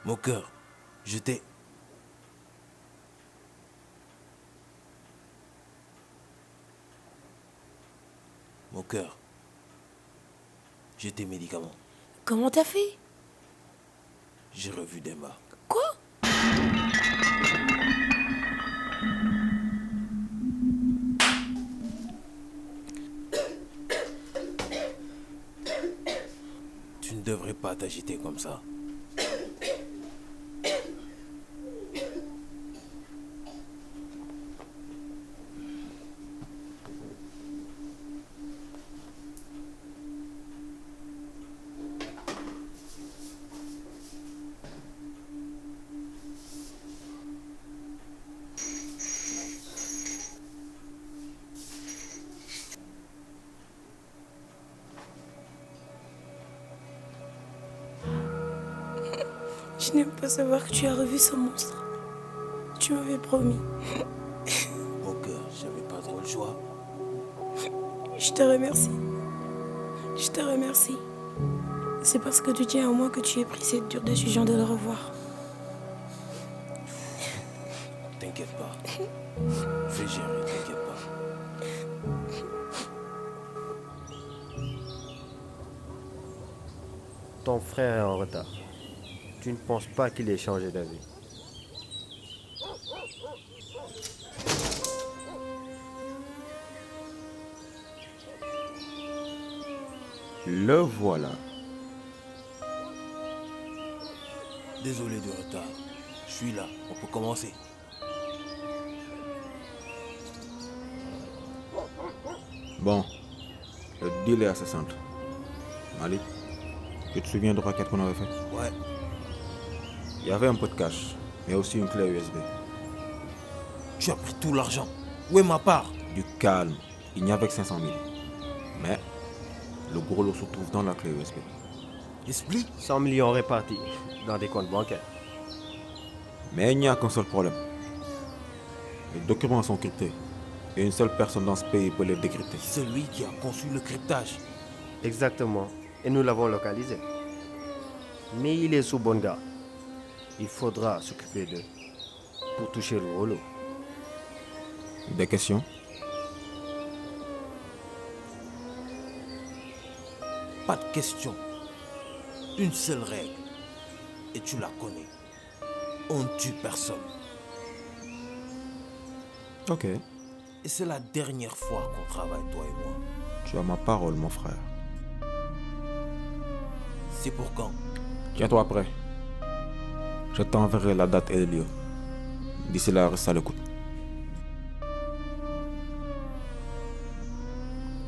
Mon cœur, je t'ai... Mon cœur, j'ai tes médicaments. Comment t'as fait? J'ai revu Demba. Quoi? Tu ne devrais pas t'agiter comme ça. Je n'aime pas savoir que tu as revu ce monstre. Tu m'avais promis. Mon cœur, j'avais pas trop le choix. Je te remercie. Je te remercie. C'est parce que tu tiens à moi que tu as pris cette dure décision de le revoir. T'inquiète pas. Je vais gérer, t'inquiète pas. Ton frère est en retard. Tu ne penses pas qu'il ait changé d'avis? Le voilà. Désolé du retard. Je suis là, on peut commencer. Bon, le deal est assez simple. Malik, tu te souviens de requête qu'on avait fait? Ouais, Il y avait un peu de cash, mais aussi une clé USB. tu as pris tout l'argent. Où est ma part? Du calme, il n'y avait que 500 000. Mais le gros lot se trouve dans la clé USB. Explique. 100 millions répartis dans des comptes bancaires. Mais il n'y a qu'un seul problème. Les documents sont cryptés. Et une seule personne dans ce pays peut les décrypter. Celui qui a conçu le cryptage. Exactement. Et nous l'avons localisé. Mais il est sous bonne garde. Il faudra s'occuper d'eux pour toucher le gros lot. Des questions? Pas de question. Une seule règle. Et tu la connais. On ne tue personne. Ok. Et c'est la dernière fois qu'on travaille, toi et moi. Tu as ma parole, mon frère. C'est pour quand? Tiens-toi prêt. Je t'enverrai la date et le lieu. D'ici là, reste à l'écoute.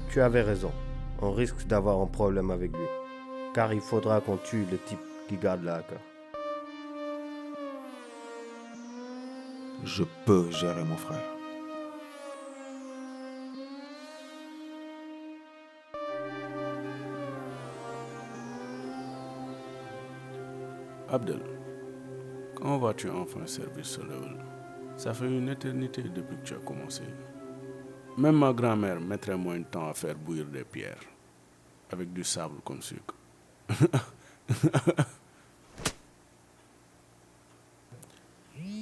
Tu avais raison. On risque d'avoir un problème avec lui. Car il faudra qu'on tue le type qui garde le hacker. Je peux gérer, mon frère. Abdel, quand vas-tu enfin servir ce level? Ça fait une éternité depuis que tu as commencé. Même ma grand-mère mettrait moins de temps à faire bouillir des pierres, avec du sable comme sucre.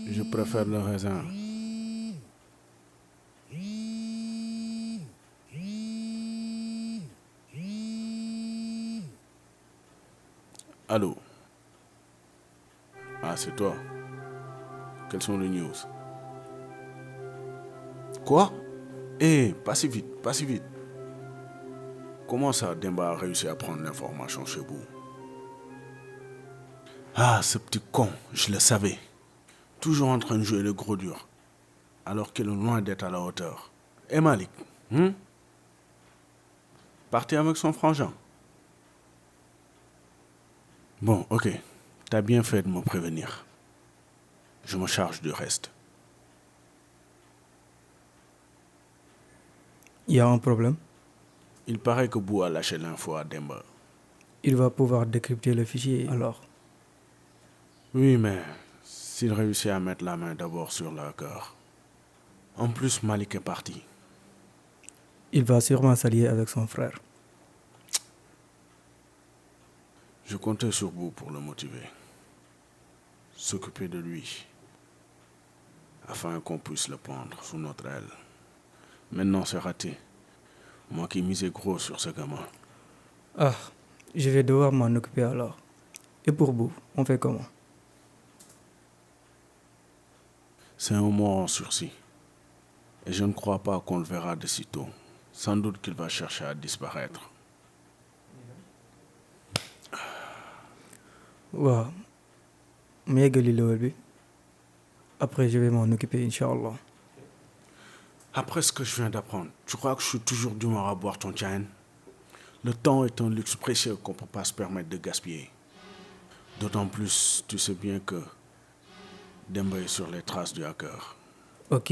Je préfère le raisin. Allô? Ah, c'est toi. Quelles sont les news? Quoi? Eh, pas si vite, pas si vite. Comment ça, Demba a réussi à prendre l'information chez vous? Ah, ce petit con, je le savais. Toujours en train de jouer le gros dur, alors qu'il est loin d'être à la hauteur. Et Malik, parti avec son frangin. Bon, ok, t'as bien fait de me prévenir. Je me charge du reste. Il y a un problème. Il paraît que Bou a lâché l'info à Demba. Il va pouvoir décrypter le fichier alors. Oui, mais s'il réussit à mettre la main d'abord sur le hacker. En plus, Malik est parti. Il va sûrement s'allier avec son frère. Je comptais sur vous pour le motiver. s'occuper de lui, afin qu'on puisse le prendre sous notre aile. Maintenant, c'est raté. Moi qui misais gros sur ce gamin. Ah, je vais devoir m'en occuper alors. Et pour vous, on fait comment? C'est un mort en sursis. Et je ne crois pas qu'on le verra de sitôt. Sans doute qu'il va chercher à disparaître. Waaw mu yeggali lool bi après je vais m'en occuper Inch'Allah. Après ce que je viens d'apprendre, tu crois que je suis toujours d'humeur à boire ton tchaïn? Le temps est un luxe précieux qu'on ne peut pas se permettre de gaspiller. D'autant plus, tu sais bien que Demba est sur les traces du hacker. Ok,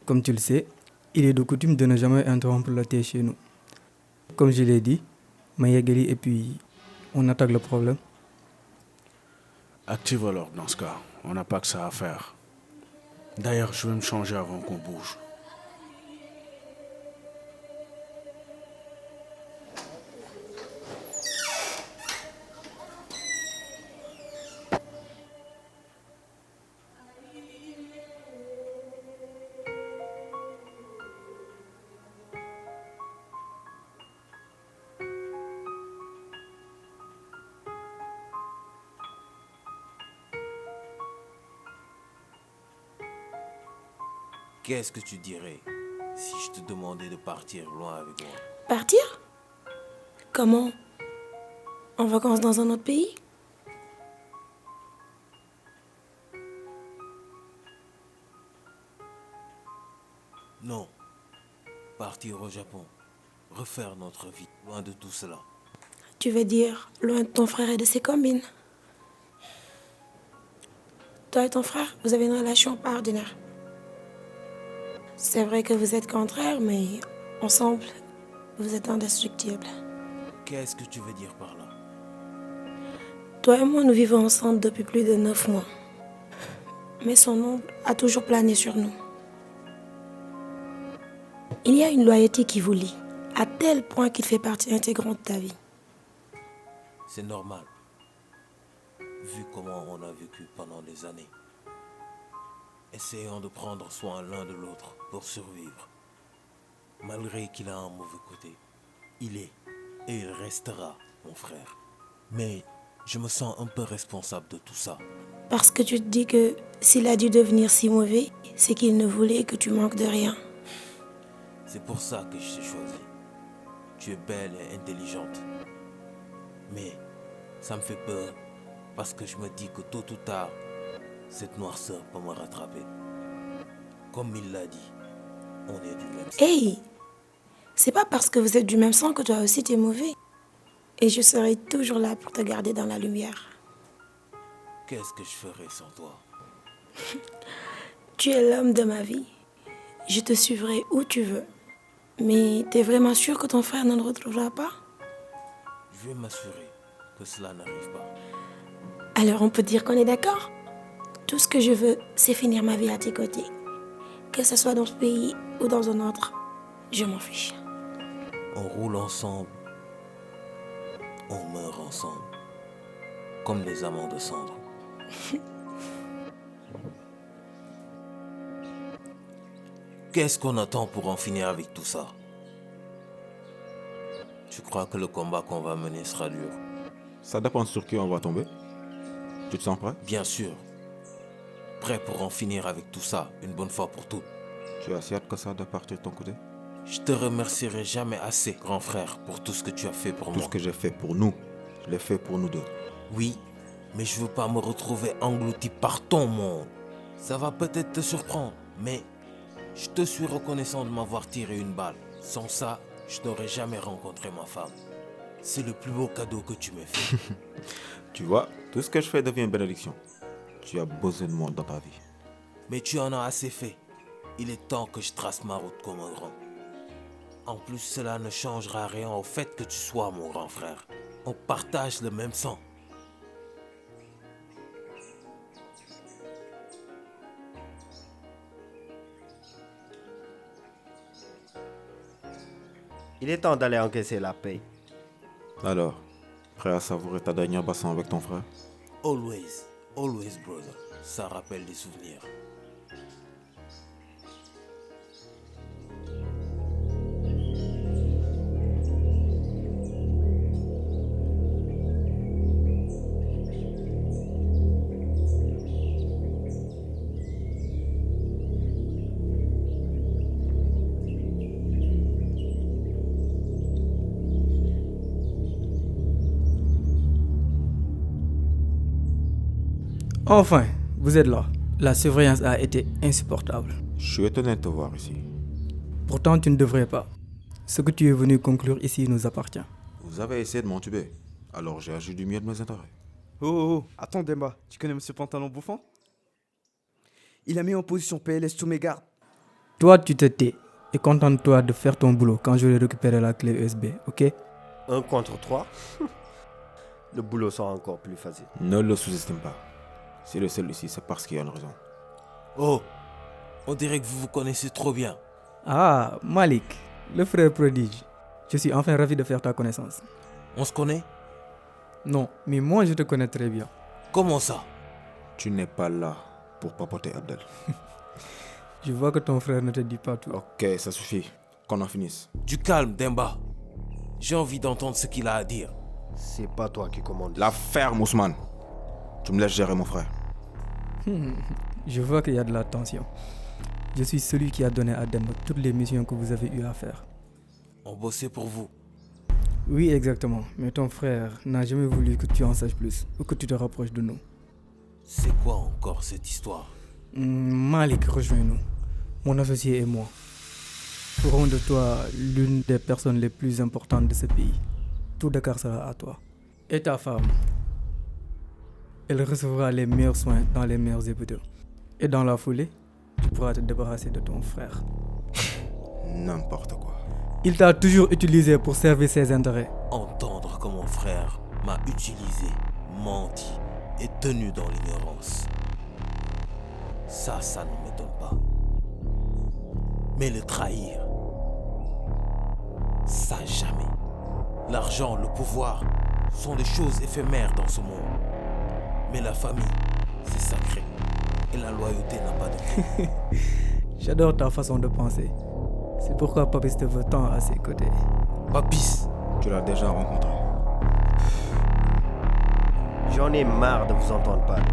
comme tu le sais, il est de coutume de ne jamais interrompre la thé chez nous. Comme je l'ai dit, ma yeggali et puis on attaque le problème. Active alors dans ce cas, on n'a pas que ça à faire. D'ailleurs, je vais me changer avant qu'on bouge. Qu'est-ce que tu dirais si je te demandais de partir loin avec moi? Partir? Comment? En vacances dans un autre pays? Non. Partir au Japon. Refaire notre vie loin de tout cela. Tu veux dire loin de ton frère et de ses combines? Toi et ton frère, vous avez une relation pas ordinaire. C'est vrai que vous êtes contraires, mais ensemble, vous êtes indestructibles. Qu'est-ce que tu veux dire par là? Toi et moi, nous vivons ensemble depuis plus de 9 mois. Mais son ombre a toujours plané sur nous. Il y a une loyauté qui vous lie, à tel point qu'il fait partie intégrante de ta vie. C'est normal. Vu comment on a vécu pendant des années. Essayons de prendre soin l'un de l'autre pour survivre. Malgré qu'il a un mauvais côté, il est et il restera mon frère. Mais je me sens un peu responsable de tout ça. Parce que tu te dis que s'il a dû devenir si mauvais, c'est qu'il ne voulait que tu manques de rien. C'est pour ça que je t'ai choisi. Tu es belle et intelligente. Mais ça me fait peur parce que je me dis que tôt ou tard, cette noirceur peut me rattraper. Comme il l'a dit, on est du même sang. Hey! C'est pas parce que vous êtes du même sang que toi aussi t'es mauvais. Et je serai toujours là pour te garder dans la lumière. Qu'est-ce que je ferais sans toi? Tu es l'homme de ma vie. Je te suivrai où tu veux. Mais t'es vraiment sûr que ton frère ne le retrouvera pas? Je vais m'assurer que cela n'arrive pas. Alors on peut dire qu'on est d'accord? Tout ce que je veux, c'est finir ma vie à tes côtés. Que ce soit dans ce pays ou dans un autre, je m'en fiche. On roule ensemble. On meurt ensemble. Comme les amants de cendre. Qu'est-ce qu'on attend pour en finir avec tout ça? Tu crois que le combat qu'on va mener sera dur? Ça dépend sur qui on va tomber. Tu te sens prêt? Bien sûr. Prêt pour en finir avec tout ça, une bonne fois pour toutes. Tu as si hâte que ça de partir de ton côté? Je te remercierai jamais assez, grand frère, pour tout ce que tu as fait pour Tout moi. ce que j'ai fait pour nous, je l'ai fait pour nous deux. Oui, mais je veux pas me retrouver englouti par ton monde. Ça va peut-être te surprendre, mais je te suis reconnaissant de m'avoir tiré une balle. Sans ça, je n'aurais jamais rencontré ma femme. C'est le plus beau cadeau que tu m'aies fait. Tu vois, tout ce que je fais devient une bénédiction. Tu as besoin de moi dans ta vie. Mais tu en as assez fait. Il est temps que je trace ma route comme un grand. En plus, cela ne changera rien au fait que tu sois mon grand frère. On partage le même sang. Il est temps d'aller encaisser la paye. Alors, prêt à savourer ta dernière bassin avec ton frère? Always. Always brother, ça rappelle des souvenirs. Enfin, vous êtes là. La surveillance a été insupportable. Je suis étonné de te voir ici. Pourtant, tu ne devrais pas. Ce que tu es venu conclure ici nous appartient. Vous avez essayé de m'entuber, alors j'ai agi du mieux de mes intérêts. Oh, attends Demba, tu connais Monsieur Pantalon Bouffant? Il a mis en position PLS sous mes gardes. Toi, tu te tais et contente-toi de faire ton boulot quand je vais récupérer la clé USB, ok? 1 contre 3. Le boulot sera encore plus facile. Ne le sous-estime pas. Si le seul ici, c'est parce qu'il y a une raison. Oh, on dirait que vous vous connaissez trop bien. Ah, Malik, le frère prodige. Je suis enfin ravi de faire ta connaissance. On se connaît? Non, mais moi je te connais très bien. Comment ça? Tu n'es pas là pour papoter Abdel. Je vois que ton frère ne te dit pas tout. Ok, ça suffit. Qu'on en finisse. Du calme, Demba. J'ai envie d'entendre ce qu'il a à dire. C'est pas toi qui commandes. La ferme, Ousmane. Tu me laisses gérer mon frère. Je vois qu'il y a de la tension. Je suis celui qui a donné à Demba toutes les missions que vous avez eu à faire. On bossait pour vous. Oui, exactement. Mais ton frère n'a jamais voulu que tu en saches plus ou que tu te rapproches de nous. C'est quoi encore cette histoire? Malik, rejoins-nous. Mon associé et moi ferons de toi l'une des personnes les plus importantes de ce pays. Tout Dakar sera à toi. Et ta femme. Elle recevra les meilleurs soins dans les meilleurs hôpitaux. Et dans la foulée, tu pourras te débarrasser de ton frère. N'importe quoi. Il t'a toujours utilisé pour servir ses intérêts. Entendre que mon frère m'a utilisé, menti et tenu dans l'ignorance. Ça ne m'étonne pas. Mais le trahir, ça jamais. L'argent, le pouvoir sont des choses éphémères dans ce monde. Mais la famille, c'est sacré. Et la loyauté n'a pas de prix. J'adore ta façon de penser. C'est pourquoi Papis te veut tant à ses côtés. Papis, Tu l'as déjà rencontré. J'en ai marre de vous entendre parler.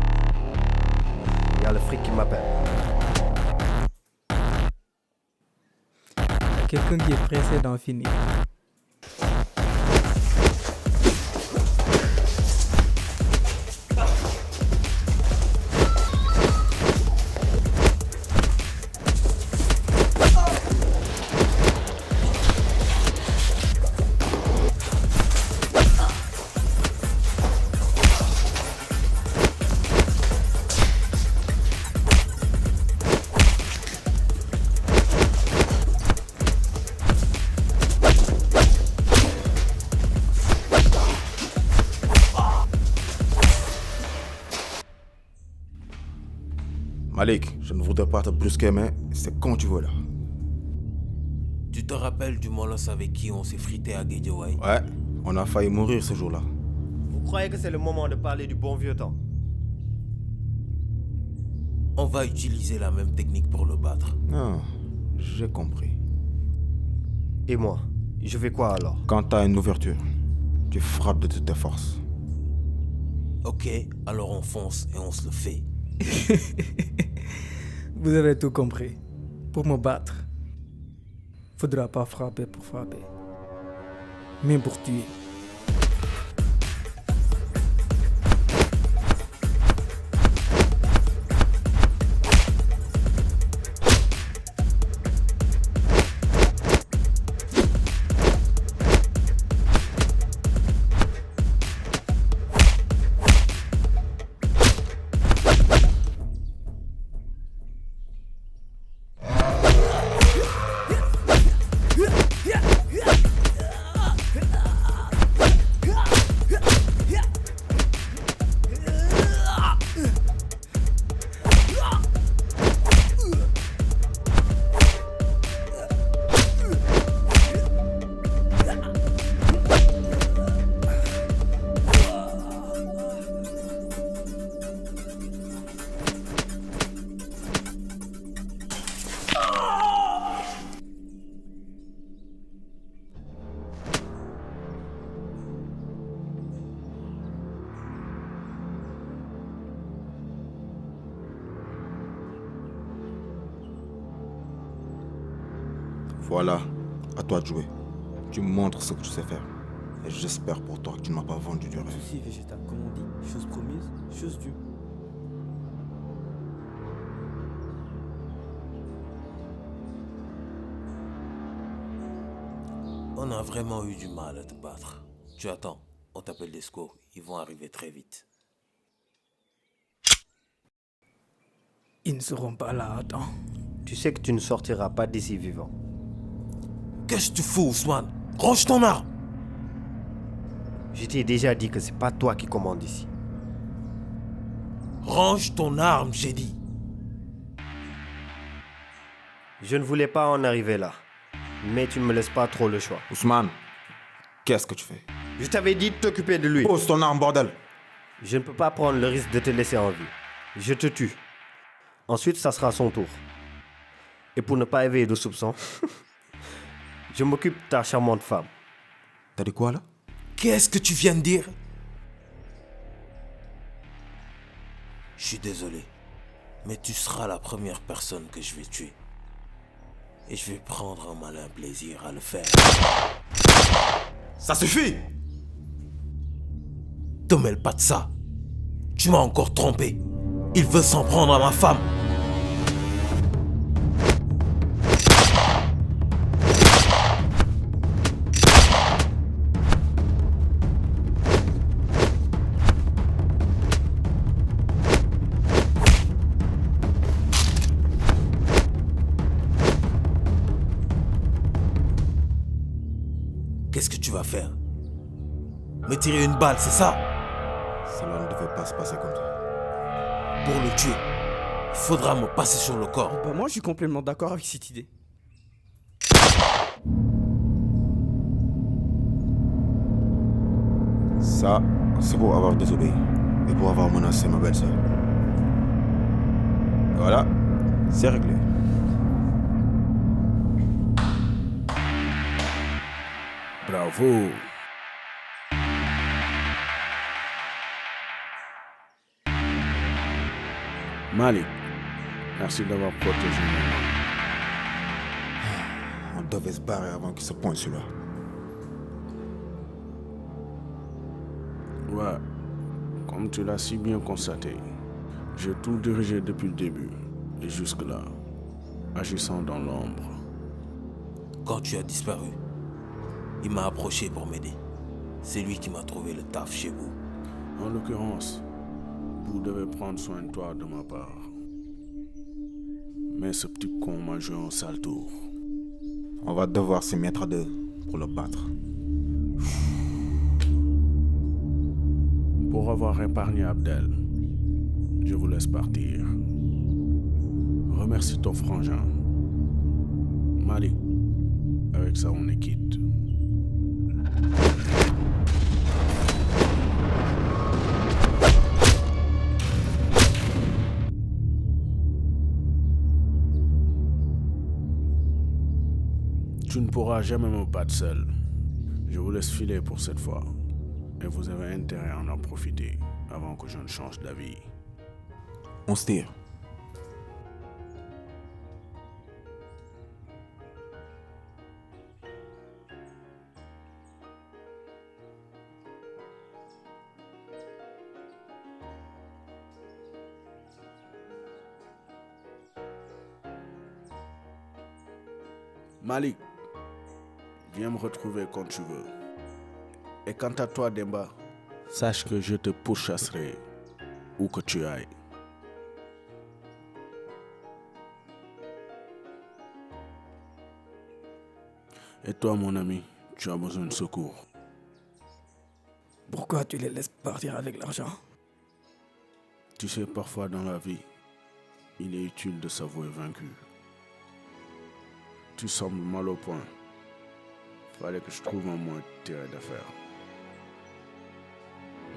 Il y a le fric qui m'appelle. Quelqu'un qui est pressé d'en finir. Malik, je ne voudrais pas te brusquer, mais c'est quand tu veux là. tu te rappelles du molosse avec qui on s'est frité à Guédiawaye? Ouais, on a failli mourir ce jour-là. Vous croyez que c'est le moment de parler du bon vieux temps? On va utiliser la même technique pour le battre. Ah, j'ai compris. Et moi, je fais quoi alors? Quand t'as une ouverture, tu frappes de toutes tes forces. Ok, alors on fonce et on se le fait. Vous avez tout compris. Pour me battre, faudra pas frapper pour frapper, mais pour tuer. Voilà, à toi de jouer. Tu me montres ce que tu sais faire. Et j'espère pour toi que tu ne m'as pas vendu du rêve. Souci végétal, comme on dit, chose promise, chose due. On a vraiment eu du mal à te battre. Tu attends, on t'appelle des secours. Ils vont arriver très vite. Ils ne seront pas là à temps. Tu sais que tu ne sortiras pas d'ici vivant. Qu'est-ce que tu fous, Ousmane? Range ton arme! Je t'ai déjà dit que c'est pas toi qui commandes ici. Range ton arme, j'ai dit. Je ne voulais pas en arriver là. Mais tu ne me laisses pas trop le choix. Ousmane, qu'est-ce que tu fais? Je t'avais dit de t'occuper de lui. Pose ton arme, bordel! Je ne peux pas prendre le risque de te laisser en vie. Je te tue. Ensuite, ça sera son tour. Et pour ne pas éveiller de soupçons, je m'occupe de ta charmante femme. T'as dit quoi là? Qu'est-ce que tu viens de dire? Je suis désolé, mais tu seras la première personne que je vais tuer. Et je vais prendre un malin plaisir à le faire. Ça suffit! Te mêle pas de ça. Tu m'as encore trompé. Il veut s'en prendre à ma femme. Qu'est-ce que tu vas faire? Me tirer une balle, c'est ça? Cela ne devait pas se passer comme ça. Pour le tuer, il faudra me passer sur le corps. Bah moi je suis complètement d'accord avec cette idée. Ça, c'est pour avoir désobéi. Et pour avoir menacé ma belle-sœur. Voilà, c'est réglé. Bravo. Malik, merci d'avoir protégé mon âme. On devait se barrer avant qu'il se pointe celui-là. Ouais, comme tu l'as si bien constaté, j'ai tout dirigé depuis le début et jusque-là, agissant dans l'ombre. Quand tu as disparu, il m'a approché pour m'aider. C'est lui qui m'a trouvé le taf chez vous. En l'occurrence, vous devez prendre soin de toi de ma part. Mais ce petit con m'a joué un sale tour. On va devoir s'y mettre à deux pour le battre. Pour avoir épargné Abdel, je vous laisse partir. Remercie ton frangin. Malik, avec ça on est quitte. Tu ne pourras jamais me battre seul. Je vous laisse filer pour cette fois. Et vous avez intérêt à en profiter avant que je ne change d'avis. On se tire. Malik, viens me retrouver quand tu veux. Et quant à toi, Demba, sache que je te pourchasserai où que tu ailles. Et toi, mon ami, tu as besoin de secours. Pourquoi tu les laisses partir avec l'argent? Tu sais, parfois dans la vie, il est utile de s'avouer vaincu. Tu sembles mal au point. Fallait que je trouve un moyen de tirer d'affaire.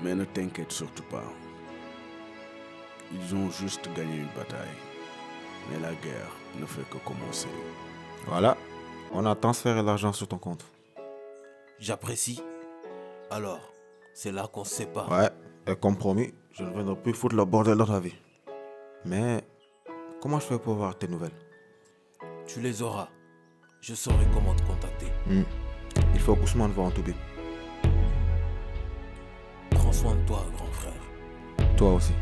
Mais ne t'inquiète surtout pas. Ils ont juste gagné une bataille. Mais la guerre ne fait que commencer. Voilà, on a transféré l'argent sur ton compte. J'apprécie. Alors, c'est là qu'on se sépare. Ouais, et comme promis, je ne viendrai plus foutre le bordel dans ta vie. Mais, comment je fais pour avoir tes nouvelles? Tu les auras. je saurai comment te contacter. Il faut qu'Ousmane voit en tout bip. Prends soin de toi, grand frère. Toi aussi.